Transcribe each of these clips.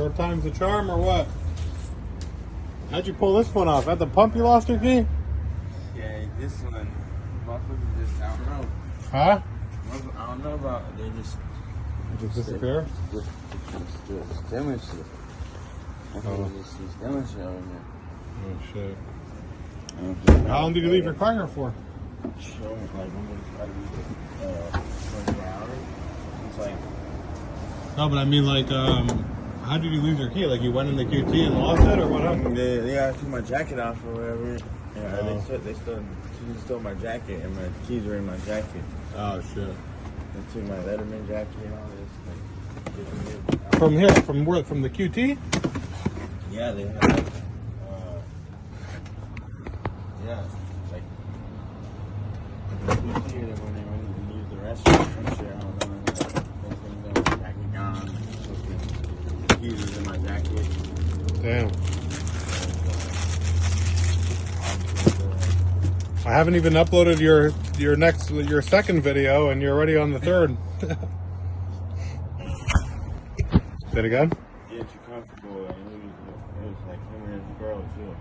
Third time's the charm or what? How'd you pull this one off? At the pump you lost your key? Yeah, this one, motherfuckers just, I don't know. Huh? I don't know about, they just disappear? Just damage shit. I think it's just damage shit over there. Oh shit. How long did you leave your car here for? Sure, like almost 24 hours. It's like. No, but I mean, like, how did you lose your key? Like, you went in the QT and lost it, or what happened? Yeah, I took my jacket off or whatever. Yeah, they stole my jacket, and my keys were in my jacket. Oh shit. They took my Letterman jacket and all this. Like, from here, from where? From the QT? Yeah, they had like, yeah, like the QT when they went to use the restroom and shit. I don't know. They took my jacket down. The keys was in my jacket. Damn. I haven't even uploaded your second video, and you're already on the third. Say it again? Yeah, too comfortable. And it was like him and his girl too.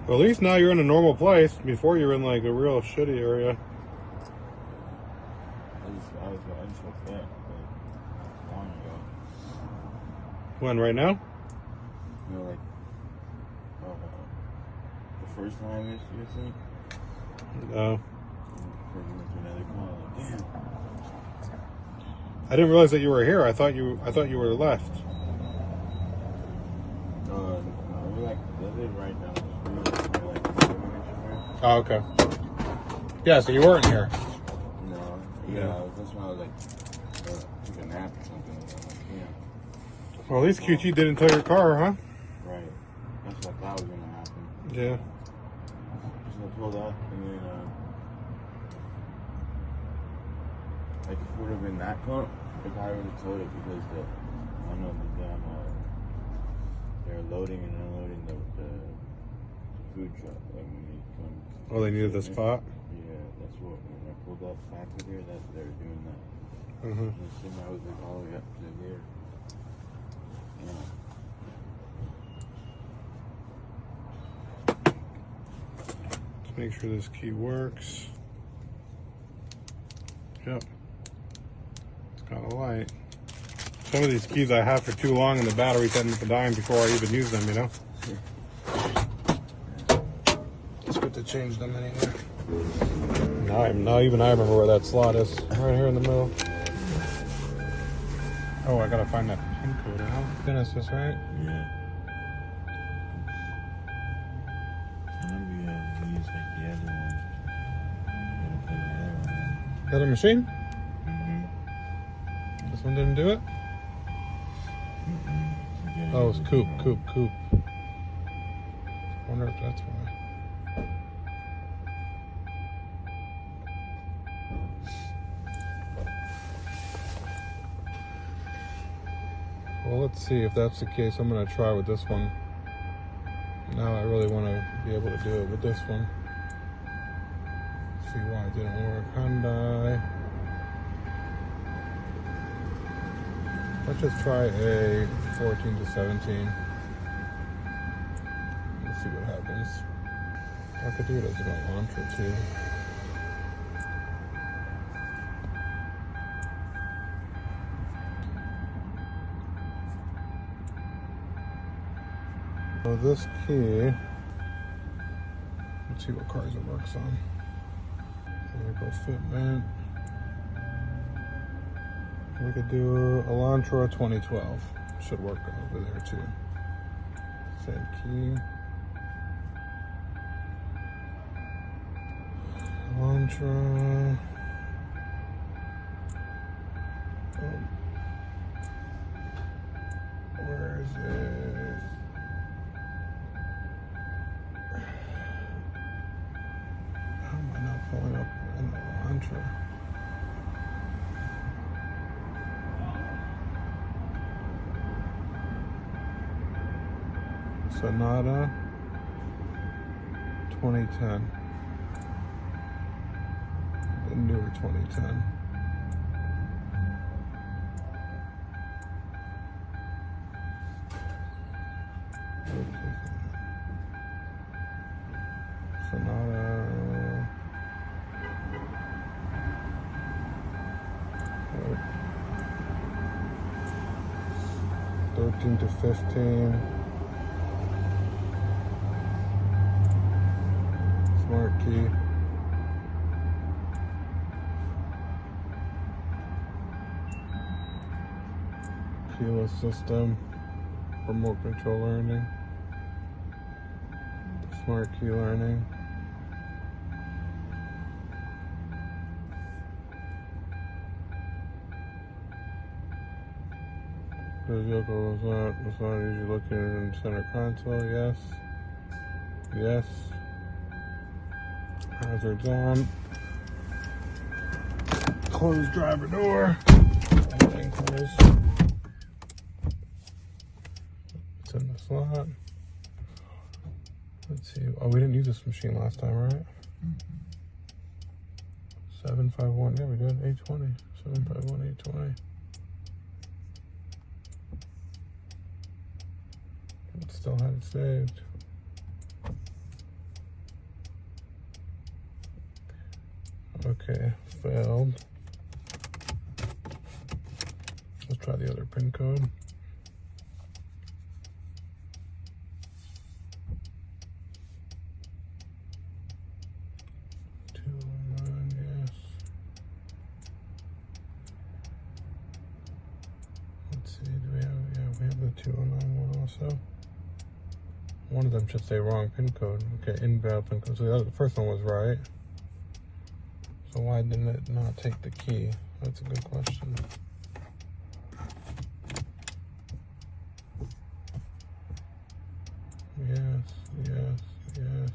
Well, at least now you're in a normal place. Before you were in like a real shitty area. I just looked that long ago. When, right now? You know, like the first time I missed you, I think. Oh. Another call. Like, damn. I didn't realize that you were here. I thought you were left. No, we're like they live right down the street. We're like 7 minutes from here. Oh, okay. Yeah, so you weren't here. No. Yeah. That's why I was like, took a nap or something. Like, yeah. Well, at least QT didn't tow your car, huh? Right. That's what I thought was gonna happen. Yeah. So I pulled up, and then like if it would have been that pump, the guy would have towed it because the damn they're loading and unloading the food truck. Like when they come. Oh, they needed the spot. Yeah, that's what when I pulled up back to there, that they were doing that. Mm-hmm. The semi was like all the way up to here. Yeah. Let's make sure this key works. Yep. It's got a light. Some of these keys I have for too long and the batteries end up dying before I even use them, you know? It's good to change them anyway. Now even I remember where that slot is. Right here in the middle. Oh, I gotta find that pin code out. Genesis, right? Yeah. I remember you had to use like the other one. You had to play the other one. The other machine? Mm-hmm. This one didn't do it? Mm-hmm. Oh, it's Coop. I wonder if that's why. Well, let's see if that's the case. I'm going to try with this one. Now I really want to be able to do it with this one. See why it didn't work. Hyundai. Let's just try a 14 to 17. Let's see what happens. I could do it as an Elantra too. So this key, let's see what cars it works on. Vehicle fitment. We could do Elantra 2012. Should work over there too. Same key. Elantra. Where is it? How am I not pulling up in the Elantra? Sonata 2010. The newer 2010. Sonata. 13 to 15. Smart key. Keyless system. Remote control learning. Smart key learning. The vehicle was not usually located in the center console. Yes. Yes. Hazards on. Close driver door. Everything closed. It's in the slot. Let's see. Oh, we didn't use this machine last time, right? 751. Yeah, we did. 820. 751, 820. It still had it saved. Okay, failed. Let's try the other pin code. Yes. Let's see, do we have, yeah, we have the 209 one also. One of them should say wrong pin code. Okay, invalid pin code. So the first one was right. So why didn't it not take the key? That's a good question. Yes, yes, yes.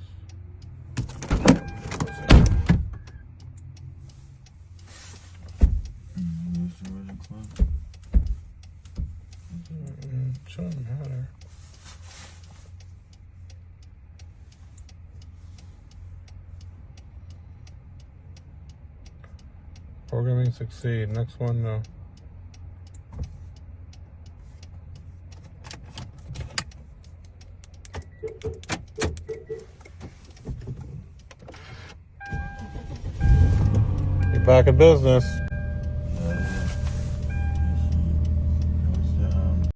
Shouldn't matter. Programming succeed. Next one, no. You're back in business.